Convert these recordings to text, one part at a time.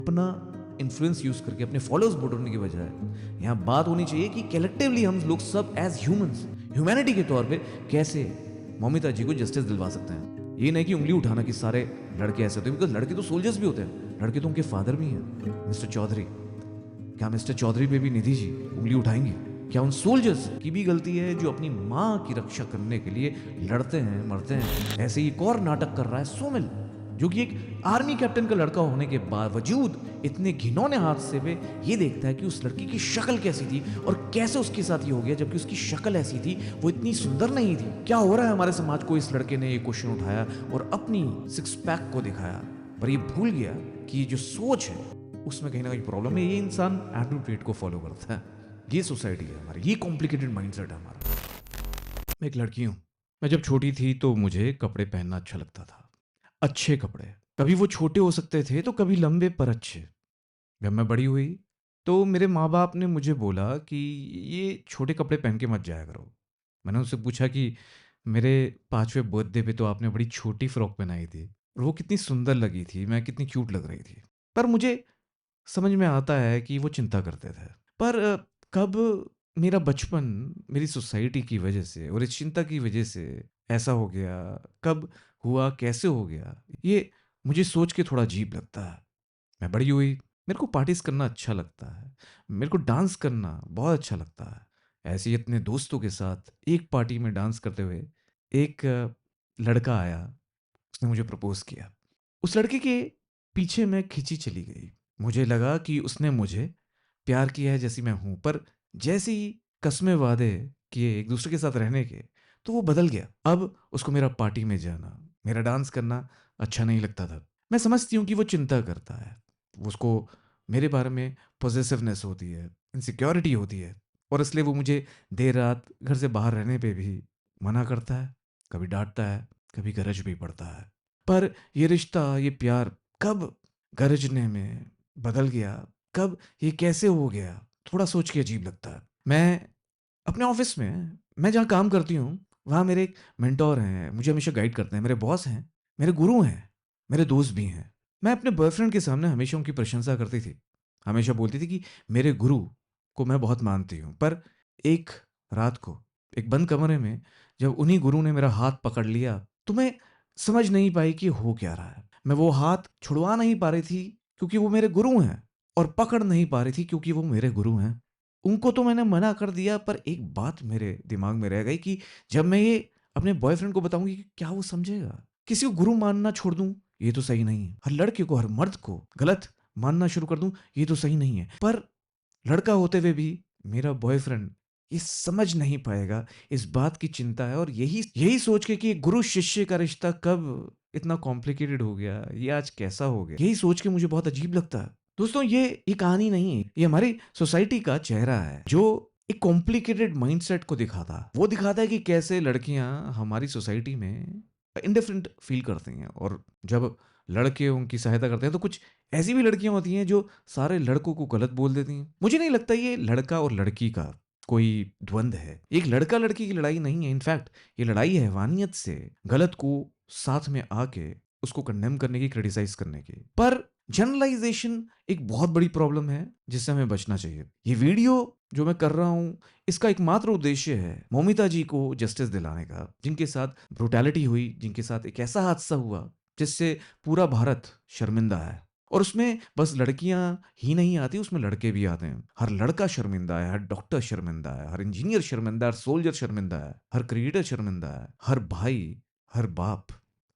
अपना influence use करके अपने फॉलोअर्स बढ़ाने के बजाय यहाँ बात होनी चाहिए कि कलेक्टिवली हम लोग सब एज ह्यूमंस ह्यूमैनिटी के तौर पे कैसे मौमिता जी को जस्टिस दिलवा सकते हैं। ये नहीं कि उंगली उठाना कि सारे लड़के ऐसे होते हैं, बिकॉज लड़के तो सोल्जर्स भी होते हैं, लड़के तो उनके फादर भी हैं। मिस्टर चौधरी, क्या मिस्टर चौधरी पे भी निधि जी उंगली उठाएंगे? क्या उन सोल्जर्स की भी गलती है जो अपनी माँ की रक्षा करने के लिए लड़ते हैं, मरते हैं? ऐसे ही एक और नाटक कर रहा है सोमिल, जो कि एक आर्मी कैप्टन का लड़का होने के बावजूद इतने घिनौने हादसे पे ये देखता है कि उस लड़की की शक्ल कैसी थी और कैसे उसके साथ ये हो गया, जबकि उसकी शक्ल ऐसी थी, वो इतनी सुंदर नहीं थी। क्या हो रहा है हमारे समाज को? इस लड़के ने ये क्वेश्चन उठाया और अपनी सिक्स पैक को दिखाया, पर ये भूल गया कि ये जो सोच है उसमें कहीं ना कहीं प्रॉब्लम है। ये इंसान एंड्रू टेट को फॉलो करता है। ये सोसाइटी है हमारी, ये कॉम्प्लिकेटेड माइंडसेट है हमारा। मैं एक लड़की हूँ। मैं जब छोटी थी तो मुझे कपड़े पहनना अच्छा लगता था, अच्छे कपड़े। कभी वो छोटे हो सकते थे तो कभी लंबे पर अच्छे। जब मैं बड़ी हुई तो मेरे माँ बाप ने मुझे बोला कि ये छोटे कपड़े पहन के मत जाया करो। मैंने उनसे पूछा कि मेरे 5वें बर्थडे पे तो आपने बड़ी छोटी फ्रॉक पहनाई थी और वो कितनी सुंदर लगी थी, मैं कितनी क्यूट लग रही थी। पर मुझे समझ में आता है कि वो चिंता करते थे। पर कब मेरा बचपन मेरी सोसाइटी की वजह से और इस चिंता की वजह से ऐसा हो गया, कब हुआ, कैसे हो गया, ये मुझे सोच के थोड़ा अजीब लगता है। मैं बड़ी हुई, मेरे को पार्टीज करना अच्छा लगता है, मेरे को डांस करना बहुत अच्छा लगता है। ऐसे ही अपने दोस्तों के साथ एक पार्टी में डांस करते हुए एक लड़का आया, उसने मुझे प्रपोज किया। उस लड़के के पीछे मैं खिंची चली गई। मुझे लगा कि उसने मुझे प्यार किया है जैसी मैं हूं, पर जैसे ही कस्में वादे किए एक दूसरे के साथ रहने के, तो वो बदल गया। अब उसको मेरा पार्टी में जाना, मेरा डांस करना अच्छा नहीं लगता था। मैं समझती हूँ कि वो चिंता करता है, उसको मेरे बारे में पॉजेसिवनेस होती है, इनसिक्योरिटी होती है, और इसलिए वो मुझे देर रात घर से बाहर रहने पे भी मना करता है, कभी डांटता है, कभी गरज भी पड़ता है। पर ये रिश्ता, ये प्यार कब गरजने में बदल गया, कब ये कैसे हो गया, थोड़ा सोच के अजीब लगता है। मैं अपने ऑफिस में, मैं जहाँ काम करती हूँ, वहाँ मेरे एक मेंटोर हैं, मुझे हमेशा गाइड करते हैं, मेरे बॉस हैं, मेरे गुरु हैं, मेरे दोस्त भी हैं। मैं अपने बॉयफ्रेंड के सामने हमेशा उनकी प्रशंसा करती थी, हमेशा बोलती थी कि मेरे गुरु को मैं बहुत मानती हूँ। पर एक रात को एक बंद कमरे में जब उन्हीं गुरु ने मेरा हाथ पकड़ लिया, तो मैं समझ नहीं पाई कि हो क्या रहा है। मैं वो हाथ छुड़वा नहीं पा रही थी क्योंकि वो मेरे गुरु हैं, और पकड़ नहीं पा रही थी क्योंकि वो मेरे गुरु हैं। उनको तो मैंने मना कर दिया, पर एक बात मेरे दिमाग में रह गई कि जब मैं ये अपने बॉयफ्रेंड को बताऊंगी, क्या वो समझेगा? किसी को गुरु मानना छोड़ दूं, ये तो सही नहीं है। हर लड़के को, हर मर्द को गलत मानना शुरू कर दूं, ये तो सही नहीं है। पर लड़का होते हुए भी मेरा बॉयफ्रेंड ये समझ नहीं पाएगा, इस बात की चिंता है। और यही यही सोच के कि गुरु शिष्य का रिश्ता कब इतना कॉम्प्लिकेटेड हो गया, ये आज कैसा हो गया, यही सोच के मुझे बहुत अजीब लगता है। दोस्तों, ये कहानी नहीं है, ये हमारी सोसाइटी का चेहरा है जो एक कॉम्प्लिकेटेड माइंडसेट को दिखाता है। वो दिखाता है कि कैसे लड़कियां हमारी सोसाइटी में इंडिफरेंट फील करती हैं, और जब लड़के उनकी सहायता करते हैं तो कुछ ऐसी भी लड़कियां होती हैं जो सारे लड़कों को गलत बोल देती हैं। मुझे नहीं लगता ये लड़का और लड़की का कोई द्वंद्व है, एक लड़का लड़की की लड़ाई नहीं है। इनफैक्ट ये लड़ाई है हैवानियत से, गलत को साथ में आके उसको कंडेम करने की, क्रिटिसाइज करने की। पर जनरलाइजेशन एक बहुत बड़ी प्रॉब्लम है जिससे हमें बचना चाहिए। ये वीडियो जो मैं कर रहा हूं, इसका एकमात्र उद्देश्य है मौमिता जी को जस्टिस दिलाने का, जिनके साथ ब्रुटैलिटी हुई, जिनके साथ एक ऐसा हादसा हुआ जिससे पूरा भारत शर्मिंदा है। और उसमें बस लड़कियां ही नहीं आती, उसमें लड़के भी आते हैं। हर लड़का शर्मिंदा है, हर डॉक्टर शर्मिंदा है, हर इंजीनियर शर्मिंदा है, हर सोल्जर शर्मिंदा है, हर क्रिएटर शर्मिंदा है, हर भाई, हर बाप,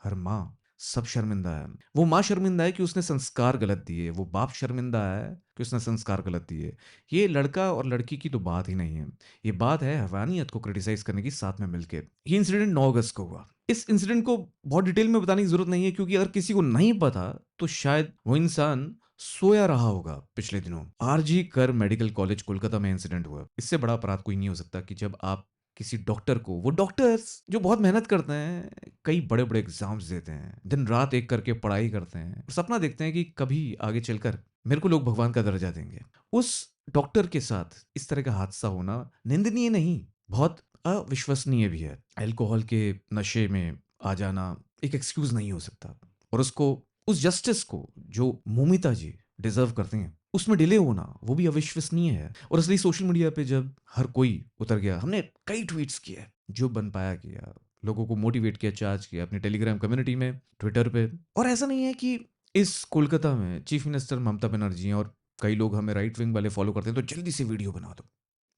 हर माँ, सब शर्मिंदा है। वो माँ शर्मिंदा है कि उसने संस्कार गलत दिए, वो बाप शर्मिंदा है कि उसने संस्कार गलत दिए। ये लड़का और लड़की की तो बात ही नहीं है, ये बात है हैवानियत को क्रिटिसाइज करने की, साथ में मिलके। ये इंसिडेंट 9 अगस्त को हुआ। इस इंसिडेंट को बहुत डिटेल में बताने की जरूरत नहीं है, क्योंकि अगर किसी को नहीं पता तो शायद वो इंसान सोया रहा होगा पिछले दिनों। आरजी कर मेडिकल कॉलेज कोलकाता में इंसिडेंट हुआ। इससे बड़ा अपराध कोई नहीं हो सकता कि जब आप किसी डॉक्टर को, वो डॉक्टर्स जो बहुत मेहनत करते हैं, कई बड़े बड़े एग्जाम्स देते हैं, दिन रात एक करके पढ़ाई करते हैं, और सपना देखते हैं कि कभी आगे चलकर मेरे को लोग भगवान का दर्जा देंगे। उस डॉक्टर के साथ इस तरह का हादसा होना निंदनीय नहीं, बहुत अविश्वसनीय भी है। अल्कोहल के नशे में आ जाना एक एक्सक्यूज नहीं हो सकता। और उसको, उस जस्टिस को जो मोमिता जी डिजर्व करती हैं, उसमें डिले होना वो भी अविश्वसनीय है। और इसलिए सोशल मीडिया पे जब हर कोई उतर गया, हमने कई ट्वीट्स किए, जो बन पाया किया, लोगों को मोटिवेट किया, चार्ज किया अपनी टेलीग्राम कम्युनिटी में, ट्विटर पे। और ऐसा नहीं है कि इस कोलकाता में चीफ मिनिस्टर ममता बनर्जी हैं और कई लोग हमें राइट विंग वाले फॉलो करते हैं तो जल्दी से वीडियो बना दो।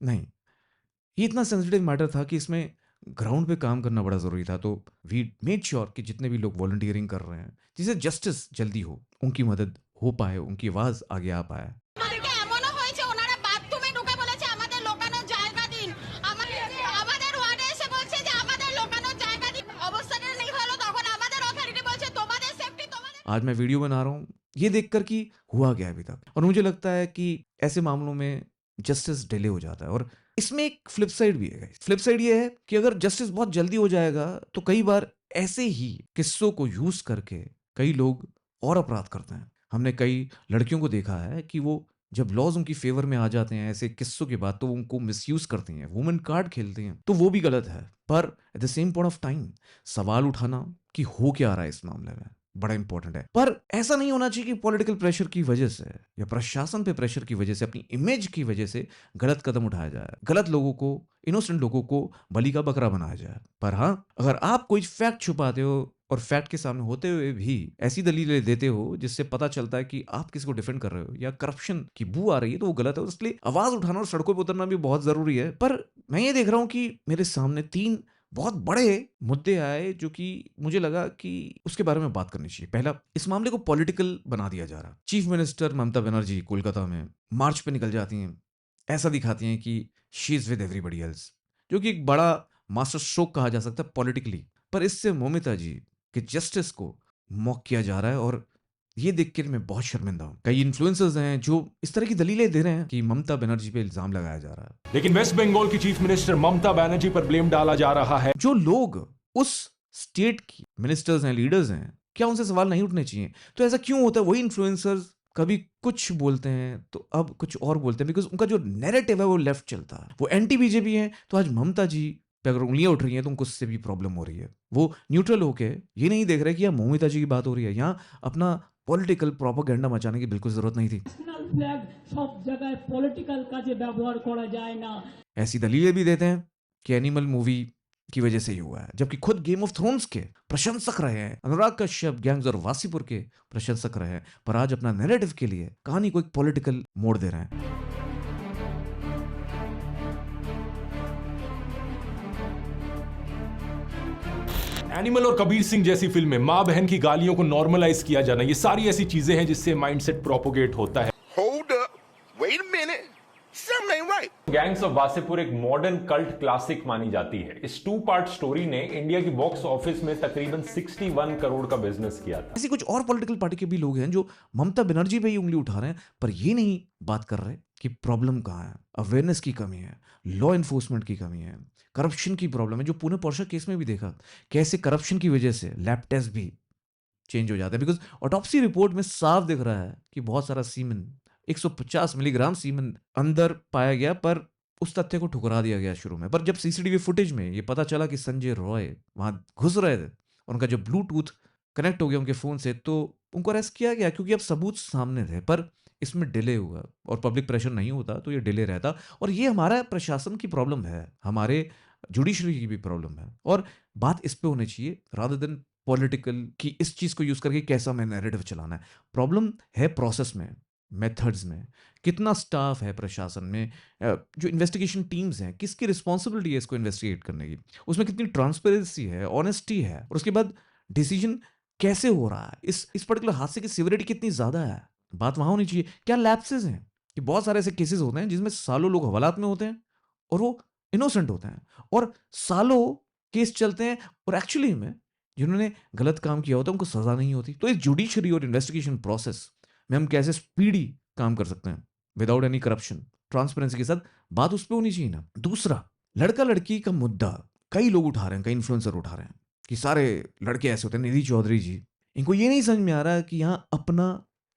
नहीं, ये इतना सेंसिटिव मैटर था कि इसमें ग्राउंड पे काम करना बड़ा ज़रूरी था। तो वी मेड श्योर कि जितने भी लोग वॉलंटियरिंग कर रहे हैं, जिसे जस्टिस जल्दी हो, उनकी मदद हो पाए, उनकी आवाज़ आगे आ पाए। আমাদেরকে এমনও হয়েছে ওনারা বাথরুমে ঢুকে বলেছে আমাদের লোকানোর জায়গা দিন, আমাদের ওয়ার্ডে এসে বলছে যে আমাদের লোকানোর জায়গা দিন। অবস্থাটা নেই হলো তখন আমাদের অথরিটি বলছে তোমাদের সেফটি তোমাদের। आज मैं वीडियो बना रहा हूँ ये देखकर कि हुआ क्या अभी तक, और मुझे लगता है कि ऐसे मामलों में जस्टिस डिले हो जाता है। और इसमें एक फ्लिप साइड भी है। फ्लिप साइड ये है कि अगर जस्टिस बहुत जल्दी हो जाएगा तो कई बार ऐसे ही किस्सों को यूज करके कई लोग और अपराध करते हैं। हमने कई लड़कियों को देखा है कि वो जब लॉज उनकी फेवर में आ जाते हैं ऐसे किस्सों के बाद, तो उनको मिसयूज करती हैं, वुमेन कार्ड खेलती हैं, तो वो भी गलत है। पर at the same point of time सवाल उठाना कि हो क्या रहा है इस मामले में बड़ा इंपॉर्टेंट है। पर ऐसा नहीं होना चाहिए कि पॉलिटिकल प्रेशर की वजह से या प्रशासन पे प्रेशर की वजह से, अपनी इमेज की वजह से गलत कदम उठाया जाए, गलत लोगों को, इनोसेंट लोगों को बलि का बकरा बनाया जाए। पर हाँ, अगर आप कोई फैक्ट छुपाते हो और फैक्ट के सामने होते हुए भी ऐसी दलीलें देते हो जिससे पता चलता है कि आप किसी को डिफेंड कर रहे हो या करप्शन की बू आ रही है, तो वो गलत है। इसलिए आवाज उठाना और सड़कों पर उतरना भी बहुत जरूरी है। पर मैं ये देख रहा हूं कि मेरे सामने 3 बहुत बड़े मुद्दे आए जो कि मुझे लगा कि उसके बारे में बात करनी चाहिए। पहला, इस मामले को पॉलिटिकल बना दिया जा रहा। चीफ मिनिस्टर ममता बनर्जी कोलकाता में मार्च पे निकल जाती हैं, ऐसा दिखाती हैं कि she is with everybody else, जो कि एक बड़ा मास्टर स्ट्रोक कहा जा सकता है पॉलिटिकली। पर इससे ममता जी के जस्टिस को मॉक किया जा रहा है और ये देख के मैं बहुत शर्मिंदा हूं। कई इन्फ्लुएंसर्स हैं जो इस तरह की दलीलें दे रहे हैं कि ममता बनर्जी पे इल्जाम लगाया जा रहा है। लेकिन वेस्ट बंगाल की चीफ मिनिस्टर ममता बनर्जी पर ब्लेम डाला जा रहा है। जो लोग उस स्टेट की मिनिस्टर्स हैं, लीडर्स हैं, क्या उनसे सवाल नहीं उठने चाहिए? तो ऐसा क्यों होता है? वही इन्फ्लुएंसर्स कभी कुछ बोलते हैं तो अब कुछ और बोलते हैं, बिकॉज उनका जो नैरेटिव है वो लेफ्ट चलता है। वो एंटी बीजेपी है, तो आज ममता जी पे अगर उंगलियां उठ रही हैं तो उनको उससे भी प्रॉब्लम हो रही है। वो न्यूट्रल होके ये नहीं देख रहे कि यहाँ ममता जी की बात हो रही है, यहाँ अपना पॉलिटिकल प्रोपेगेंडा मचाने की बिल्कुल जरूरत नहीं थी। ন্যাশনাল ফ্ল্যাগ সব জায়গায় পলিটিক্যাল কাজে ব্যবহার করা যায় না। ऐसी दलीलें भी देते हैं कि एनिमल मूवी की वजह से ही हुआ है, जबकि खुद गेम ऑफ थ्रोन्स के प्रशंसक रहे हैं, अनुराग कश्यप गैंग्स और वासीपुर के प्रशंसक रहे हैं, पर आज अपना नैरेटिव के लिए कहानी को एक पॉलिटिकल मोड़ दे रहे हैं। एनिमल और कबीर सिंह जैसी फिल्में, माँ बहन की गालियों को नॉर्मलाइज किया जाना, ये सारी ऐसी चीजें हैं जिससे माइंडसेट प्रोपोगेट होता है। Hold up. Wait a minute. Something ain't right. Gangs of Wasseypur एक मॉडर्न कल्ट क्लासिक मानी जाती है। इस 2 पार्ट स्टोरी ने इंडिया की बॉक्स ऑफिस में तकरीबन 61 करोड़ का बिजनेस किया था। ऐसी कुछ और पॉलिटिकल पार्टी के भी लोग हैं जो ममता बनर्जी पे ही उंगली उठा रहे हैं, पर ये नहीं बात कर रहे कि प्रॉब्लम कहाँ है। अवेयरनेस की कमी है, लॉ इन्फोर्समेंट की कमी है, करप्शन की प्रॉब्लम है, जो पुणे पोर्शा केस में भी देखा कैसे करप्शन की वजह से लैब टेस्ट भी चेंज हो जाता है। बिकॉज ऑटोप्सी रिपोर्ट में साफ दिख रहा है कि बहुत सारा सीमन, 150 मिलीग्राम सीमन अंदर पाया गया, पर उस तथ्य को ठुकरा दिया गया शुरू में। पर जब सीसीटीवी फुटेज में ये पता चला कि संजय रॉय वहां घुस रहे थे और उनका जो ब्लूटूथ कनेक्ट हो गया उनके फोन से, तो उनको अरेस्ट किया गया क्योंकि अब सबूत सामने थे। पर इसमें डिले हुआ और पब्लिक प्रेशर नहीं होता तो ये डिले रहता, और ये हमारा प्रशासन की प्रॉब्लम है, हमारे जुडिशरी की भी प्रॉब्लम है। और बात इस पे होनी चाहिए रादर देन पॉलिटिकल कि इस चीज को यूज करके कैसा हमें नैरेटिव चलाना है। प्रॉब्लम है प्रोसेस में, मेथड्स में, कितना स्टाफ है प्रशासन में, जो इन्वेस्टिगेशन टीम्स हैं किसकी रिस्पॉन्सिबिलिटी है इसको इन्वेस्टिगेट करने की, उसमें कितनी ट्रांसपेरेंसी है, ऑनेस्टी है, और उसके बाद डिसीजन कैसे हो रहा है, इस पर्टिकुलर हादसे की सिवियरिटी कितनी ज्यादा है, बात वहां होनी चाहिए। क्या लैप्सेस हैं कि बहुत सारे ऐसे केसेस होते हैं जिसमें सालों लोग हवालात में होते हैं और वो इनोसेंट होते हैं, और सालों केस चलते हैं और एक्चुअली में जिन्होंने गलत काम किया होता है उनको सजा नहीं होती। तो इस जुडिशरी और इन्वेस्टिगेशन प्रोसेस में हम कैसे स्पीडी काम कर सकते हैं विदाउट एनी करप्शन, ट्रांसपेरेंसी के साथ, बात उस पर होनी चाहिए ना। दूसरा, लड़का लड़की का मुद्दा कई लोग उठा रहे हैं, कई इन्फ्लुएंसर उठा रहे हैं कि सारे लड़के ऐसे होते हैं। निधि चौधरी जी, इनको ये नहीं समझ में आ रहा कि यहाँ अपना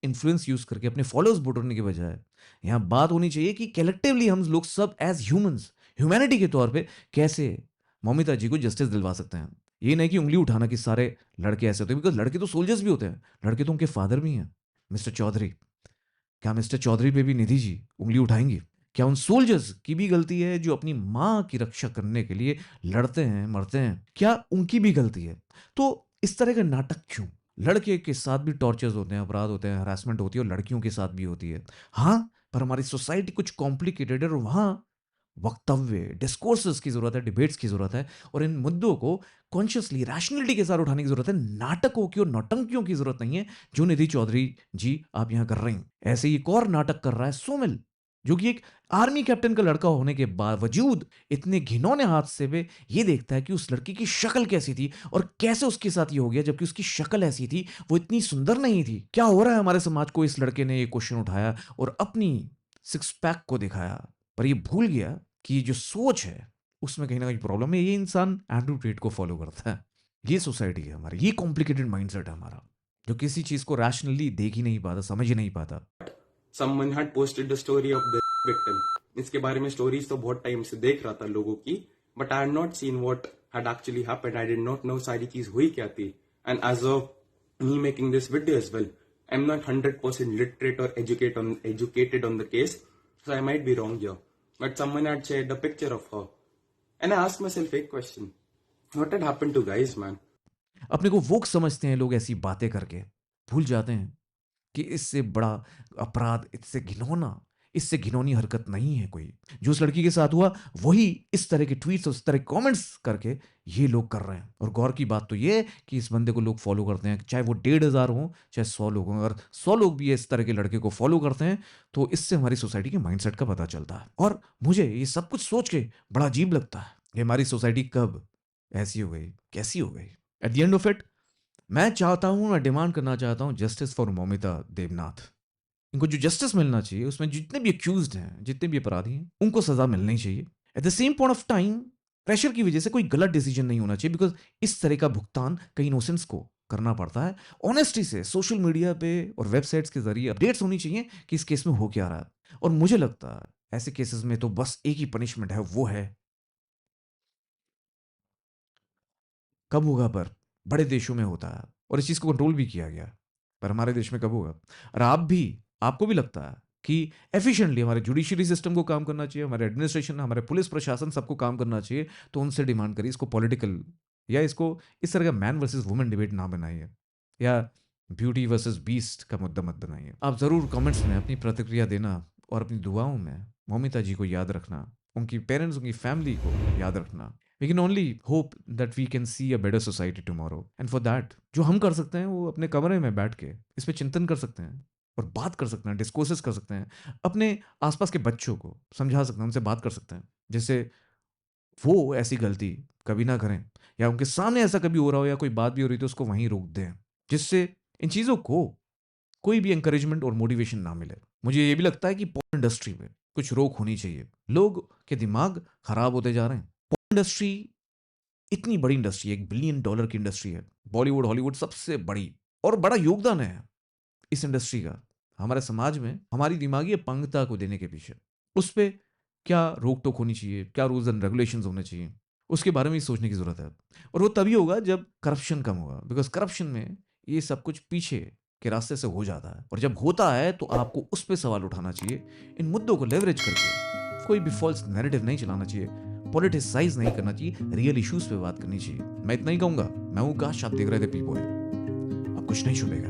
इन्फ्लुएंस यूज करके अपने फॉलोअर्स बढ़ाने के बजाय यहाँ बात होनी चाहिए कि कलेक्टिवली हम लोग सब एज ह्यूमंस, ह्यूमैनिटी के तौर पे कैसे ममिता जी को जस्टिस दिलवा सकते हैं। ये नहीं कि उंगली उठाना कि सारे लड़के ऐसे होते हैं, बिकॉज लड़के तो सोल्जर्स भी होते हैं, लड़के तो उनके फादर भी हैं। मिस्टर चौधरी, क्या मिस्टर चौधरी पे भी निधि जी उंगली उठाएंगी? क्या उन सोल्जर्स की भी गलती है जो अपनी माँ की रक्षा करने के लिए लड़ते हैं, मरते हैं? क्या उनकी भी गलती है? तो इस तरह का नाटक क्यों? लड़के के साथ भी टॉर्चर्स होते हैं, अपराध होते हैं, हरासमेंट होती है, और लड़कियों के साथ भी होती है। हाँ, पर हमारी सोसाइटी कुछ कॉम्प्लिकेटेड है, और वहाँ वक्तव्य, डिस्कोर्सेस की ज़रूरत है, डिबेट्स की ज़रूरत है, और इन मुद्दों को कॉन्शियसली, रैशनलिटी के साथ उठाने की ज़रूरत है। नाटकों की और नौटंकियों की ज़रूरत नहीं है, जो निधि चौधरी जी आप यहाँ कर रही हैं। ऐसे ही एक और नाटक कर रहा है सोमिल, जो कि एक आर्मी कैप्टन का लड़का होने के बावजूद इतने घिनौने हाथ से वे ये देखता है कि उस लड़की की शक्ल कैसी थी और कैसे उसके साथ ये हो गया, जबकि उसकी शक्ल ऐसी थी, वो इतनी सुंदर नहीं थी। क्या हो रहा है हमारे समाज को? इस लड़के ने ये क्वेश्चन उठाया और अपनी सिक्स पैक को दिखाया, पर ये भूल गया कि ये जो सोच है उसमें कहीं ना कहीं प्रॉब्लम है। ये इंसान एंड्रू टेट को फॉलो करता है। ये सोसाइटी है हमारी, ये कॉम्प्लिकेटेड माइंडसेट है हमारा, जो किसी चीज को रैशनली देख ही नहीं पाता, समझ ही नहीं पाता। someone had posted the story of the victim. इसके बारे में स्टोरीज तो बहुत टाइम से देख रहा था लोगों की, but I had not seen what had actually happened. I did not know सारी चीज हुई क्या थी. And as of me making this video as well, I am not 100% literate or educated on the case, so I might be wrong here. But someone had shared a picture of her, and I asked myself a question: what had happened to guys, man? अपने को वोक समझते हैं लोग ऐसी बातें करके, भूल जाते हैं कि इससे बड़ा अपराध, इससे घिनौना, इससे घिनौनी हरकत नहीं है कोई। जो उस लड़की के साथ हुआ वही इस तरह के ट्वीट्स और इस तरह के कमेंट्स करके ये लोग कर रहे हैं। और गौर की बात तो ये है कि इस बंदे को लोग फॉलो करते हैं, चाहे वो 1,500 हो, चाहे 100 लोग हों। अगर 100 लोग भी इस तरह के लड़के को फॉलो करते हैं तो इससे हमारी सोसाइटी के माइंडसेट का पता चलता है। और मुझे ये सब कुछ सोच के बड़ा अजीब लगता है कि हमारी सोसाइटी कब ऐसी हो गई, कैसी हो गई। At the end of it, मैं चाहता हूं, मैं डिमांड करना चाहता हूं जस्टिस फॉर मौमिता देवनाथ। इनको जो जस्टिस मिलना चाहिए, उसमें जितने भी अक्यूज्ड हैं, जितने भी अपराधी हैं, उनको सजा मिलनी चाहिए। At the same point of time, pressure की वजह से कोई गलत डिसीजन नहीं होना चाहिए, बिकॉज इस तरह का भुगतान कई इनोसेंट्स को करना पड़ता है। ऑनेस्टी से सोशल मीडिया पे और वेबसाइट्स के जरिए अपडेट्स होनी चाहिए कि इस केस में हो क्या रहा है। और मुझे लगता है ऐसे केसेस में तो बस एक ही पनिशमेंट है, वो है कब होगा, पर बड़े देशों में होता है और इस चीज को कंट्रोल भी किया गया, पर हमारे देश में कब होगा? और आपको भी लगता है कि एफिशिएंटली हमारे जुडिशरी सिस्टम को काम करना चाहिए, हमारे एडमिनिस्ट्रेशन, हमारे पुलिस प्रशासन, सबको काम करना चाहिए, तो उनसे डिमांड करिए इसको पॉलिटिकल या इसको इस तरह का मैन वर्सेस वुमेन डिबेट ना बनाइए, या ब्यूटी वर्सेस बीस्ट का मुद्दा मत बनाइए। आप जरूर कमेंट्स में अपनी प्रतिक्रिया देना और अपनी दुआओं में मौमिता जी को याद रखना, उनकी पेरेंट्स, उनकी फैमिली को याद रखना। We can only hope that we can see a better society tomorrow. And for that, जो हम कर सकते हैं वो अपने कमरे में बैठ के इस पे चिंतन कर सकते हैं और बात कर सकते हैं, डिस्कोर्सेस कर सकते हैं, अपने आसपास के बच्चों को समझा सकते हैं, उनसे बात कर सकते हैं, जिससे वो ऐसी गलती कभी ना करें, या उनके सामने ऐसा कभी हो रहा हो या कोई बात भी हो रही तो उसको वहीं रोक दें, जिससे इन चीज़ों को कोई भी encouragement और मोटिवेशन ना मिले। मुझे ये भी लगता है कि पॉर्न इंडस्ट्री में कुछ रोक होनी चाहिए। लोग के दिमाग खराब होते जा रहे हैं। इंडस्ट्री इतनी बड़ी इंडस्ट्री है, $1 बिलियन की इंडस्ट्री है। बॉलीवुड, हॉलीवुड सबसे बड़ी, और बड़ा योगदान है इस इंडस्ट्री का हमारे समाज में, हमारी दिमागी अपंगता को देने के पीछे। उस पर क्या रोक टोक होनी चाहिए, क्या रूल्स एंड रेगुलेशंस होने चाहिए, उसके बारे में ही सोचने की जरूरत है। और वो तभी होगा जब करप्शन कम होगा, बिकॉज करप्शन में ये सब कुछ पीछे के रास्ते से हो जाता है, और जब होता है तो आपको उस पर सवाल उठाना चाहिए। इन मुद्दों को लेवरेज करके कोई भी फॉल्स नैरेटिव नहीं चलाना चाहिए, पॉलिटिसाइज नहीं करना चाहिए, रियल इश्यूज पे बात करनी चाहिए। मैं इतना ही कहूंगा। मैं हूं काश, आप देख रहे थे पी बॉय। अब कुछ नहीं छुपेगा।